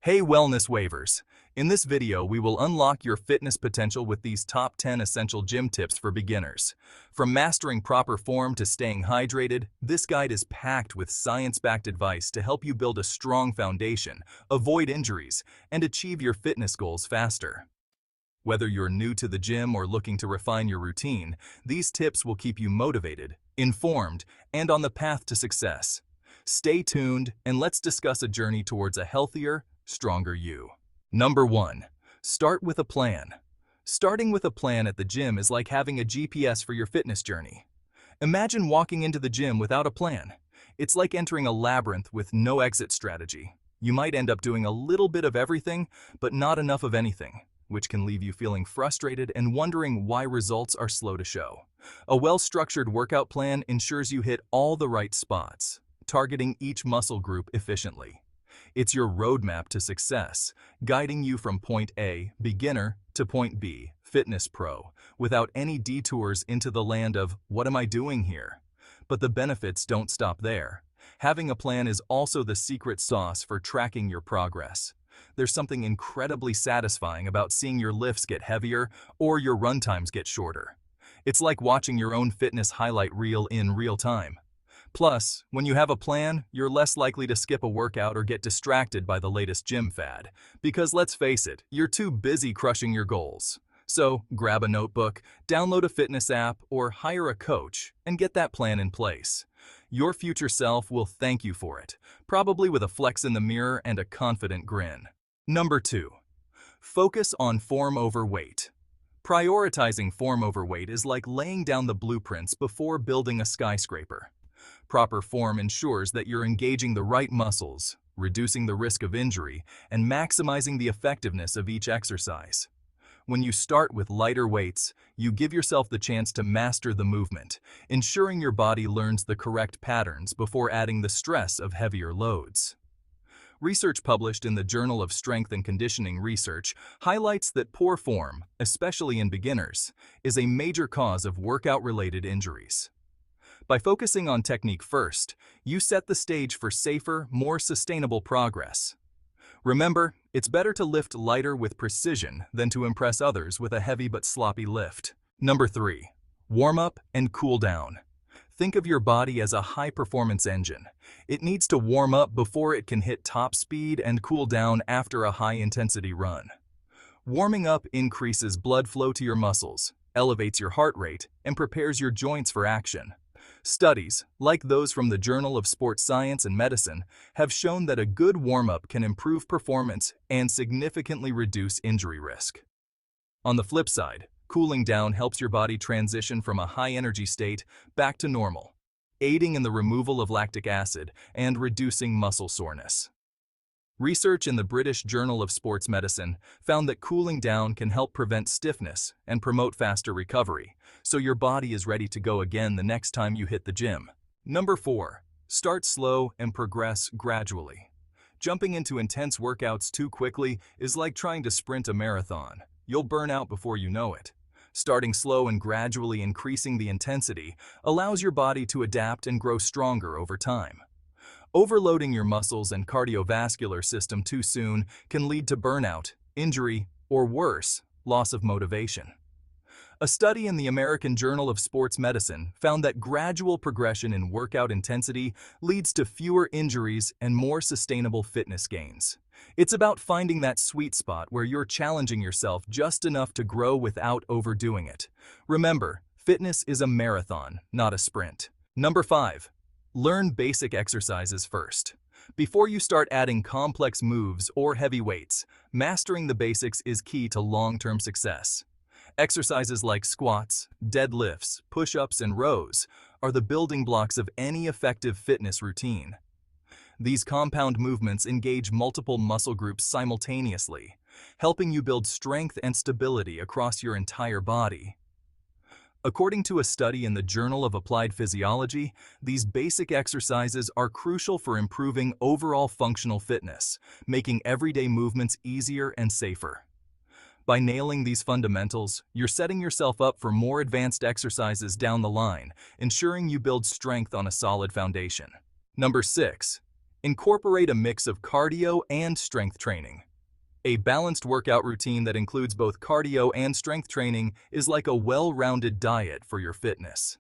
Hey Wellness Waivers! In this video, we will unlock your fitness potential with these top 10 essential gym tips for beginners. From mastering proper form to staying hydrated, this guide is packed with science-backed advice to help you build a strong foundation, avoid injuries, and achieve your fitness goals faster. Whether you're new to the gym or looking to refine your routine, these tips will keep you motivated, informed, and on the path to success. Stay tuned and let's discuss a journey towards a healthier, stronger you. Number 1. Start with a plan. Starting with a plan at the gym is like having a GPS for your fitness journey. Imagine walking into the gym without a plan. It's like entering a labyrinth with no exit strategy. You might end up doing a little bit of everything, but not enough of anything, which can leave you feeling frustrated and wondering why results are slow to show. A well-structured workout plan ensures you hit all the right spots, targeting each muscle group efficiently. It's your roadmap to success, guiding you from point A, beginner, to point B, fitness pro, without any detours into the land of, what am I doing here? But the benefits don't stop there. Having a plan is also the secret sauce for tracking your progress. There's something incredibly satisfying about seeing your lifts get heavier or your run times get shorter. It's like watching your own fitness highlight reel in real time. Plus, when you have a plan, you're less likely to skip a workout or get distracted by the latest gym fad. Because let's face it, you're too busy crushing your goals. So, grab a notebook, download a fitness app, or hire a coach and get that plan in place. Your future self will thank you for it, probably with a flex in the mirror and a confident grin. Number 2. Focus on form over weight. Prioritizing form over weight is like laying down the blueprints before building a skyscraper. Proper form ensures that you're engaging the right muscles, reducing the risk of injury, and maximizing the effectiveness of each exercise. When you start with lighter weights, you give yourself the chance to master the movement, ensuring your body learns the correct patterns before adding the stress of heavier loads. Research published in the Journal of Strength and Conditioning Research highlights that poor form, especially in beginners, is a major cause of workout-related injuries. By focusing on technique first, you set the stage for safer, more sustainable progress. Remember, it's better to lift lighter with precision than to impress others with a heavy but sloppy lift. Number 3. Warm up and cool down. Think of your body as a high-performance engine. It needs to warm up before it can hit top speed and cool down after a high-intensity run. Warming up increases blood flow to your muscles, elevates your heart rate, and prepares your joints for action. Studies, like those from the Journal of Sports Science and Medicine, have shown that a good warm-up can improve performance and significantly reduce injury risk. On the flip side, cooling down helps your body transition from a high-energy state back to normal, aiding in the removal of lactic acid and reducing muscle soreness. Research in the British Journal of Sports Medicine found that cooling down can help prevent stiffness and promote faster recovery, so your body is ready to go again the next time you hit the gym. Number 4. Start slow and progress gradually. Jumping into intense workouts too quickly is like trying to sprint a marathon. You'll burn out before you know it. Starting slow and gradually increasing the intensity allows your body to adapt and grow stronger over time. Overloading your muscles and cardiovascular system too soon can lead to burnout, injury, or worse, loss of motivation. A study in the American Journal of Sports Medicine found that gradual progression in workout intensity leads to fewer injuries and more sustainable fitness gains. It's about finding that sweet spot where you're challenging yourself just enough to grow without overdoing it. Remember, fitness is a marathon, not a sprint. Number 5. Learn basic exercises first. Before you start adding complex moves or heavy weights, mastering the basics is key to long-term success. Exercises like squats, deadlifts, push-ups, and rows are the building blocks of any effective fitness routine. These compound movements engage multiple muscle groups simultaneously, helping you build strength and stability across your entire body. According to a study in the Journal of Applied Physiology, these basic exercises are crucial for improving overall functional fitness, making everyday movements easier and safer. By nailing these fundamentals, you're setting yourself up for more advanced exercises down the line, ensuring you build strength on a solid foundation. Number 6. Incorporate a mix of cardio and strength training. A balanced workout routine that includes both cardio and strength training is like a well-rounded diet for your fitness.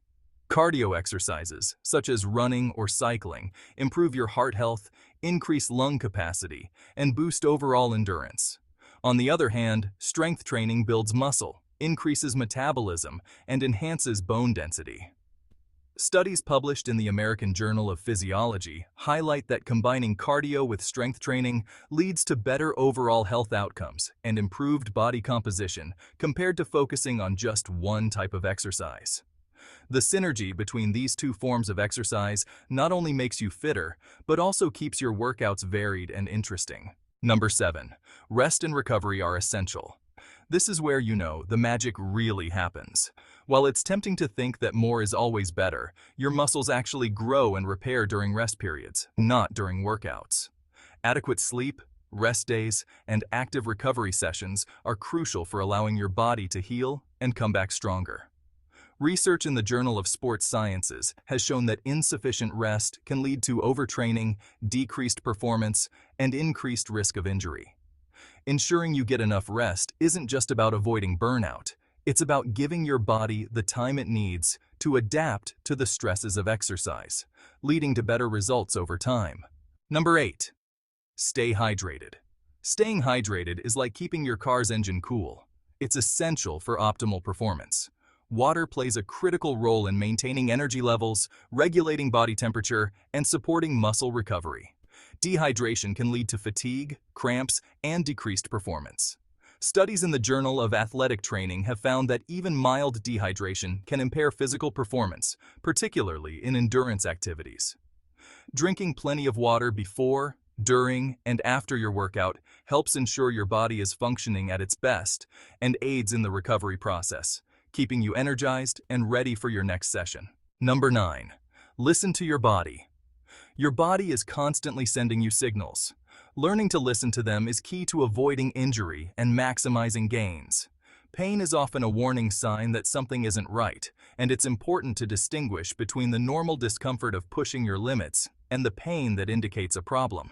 Cardio exercises, such as running or cycling, improve your heart health, increase lung capacity, and boost overall endurance. On the other hand, strength training builds muscle, increases metabolism, and enhances bone density. Studies published in the American Journal of Physiology highlight that combining cardio with strength training leads to better overall health outcomes and improved body composition compared to focusing on just one type of exercise. The synergy between these two forms of exercise not only makes you fitter, but also keeps your workouts varied and interesting. Number 7. Rest and recovery are essential. This is where the magic really happens. While it's tempting to think that more is always better, your muscles actually grow and repair during rest periods, not during workouts. Adequate sleep, rest days, and active recovery sessions are crucial for allowing your body to heal and come back stronger. Research in the Journal of Sports Sciences has shown that insufficient rest can lead to overtraining, decreased performance, and increased risk of injury. Ensuring you get enough rest isn't just about avoiding burnout. It's about giving your body the time it needs to adapt to the stresses of exercise, leading to better results over time. Number 8. Stay hydrated. Staying hydrated is like keeping your car's engine cool. It's essential for optimal performance. Water plays a critical role in maintaining energy levels, regulating body temperature, and supporting muscle recovery. Dehydration can lead to fatigue, cramps, and decreased performance. Studies in the Journal of Athletic Training have found that even mild dehydration can impair physical performance, particularly in endurance activities. Drinking plenty of water before, during, and after your workout helps ensure your body is functioning at its best and aids in the recovery process, keeping you energized and ready for your next session. Number 9. Listen to your body. Your body is constantly sending you signals. Learning to listen to them is key to avoiding injury and maximizing gains. Pain is often a warning sign that something isn't right, and it's important to distinguish between the normal discomfort of pushing your limits and the pain that indicates a problem.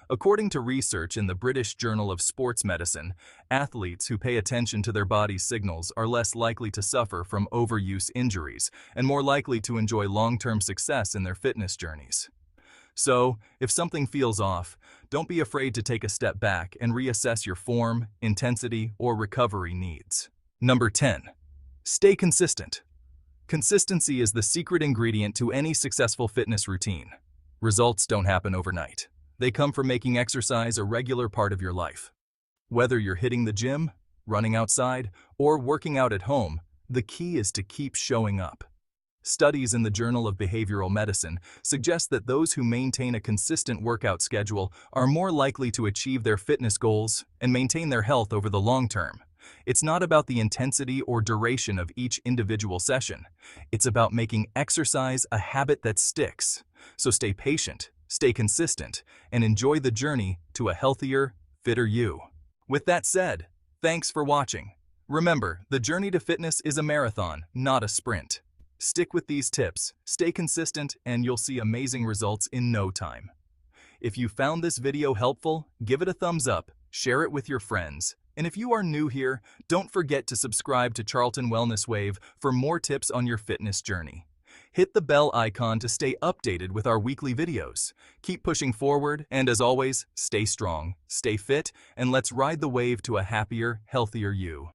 According to research in the British Journal of Sports Medicine, athletes who pay attention to their body's signals are less likely to suffer from overuse injuries and more likely to enjoy long-term success in their fitness journeys. So, if something feels off, don't be afraid to take a step back and reassess your form, intensity, or recovery needs. Number 10. Stay consistent. Consistency is the secret ingredient to any successful fitness routine. Results don't happen overnight. They come from making exercise a regular part of your life. Whether you're hitting the gym, running outside, or working out at home, the key is to keep showing up. Studies in the Journal of Behavioral Medicine suggest that those who maintain a consistent workout schedule are more likely to achieve their fitness goals and maintain their health over the long term. It's not about the intensity or duration of each individual session. It's about making exercise a habit that sticks. So stay patient, stay consistent, and enjoy the journey to a healthier, fitter you. With that said, thanks for watching. Remember, the journey to fitness is a marathon, not a sprint. Stick with these tips, stay consistent, and you'll see amazing results in no time. If you found this video helpful, give it a thumbs up, share it with your friends, and if you are new here, don't forget to subscribe to Charlton Wellness Wave for more tips on your fitness journey. Hit the bell icon to stay updated with our weekly videos. Keep pushing forward, and as always, stay strong, stay fit, and let's ride the wave to a happier, healthier you.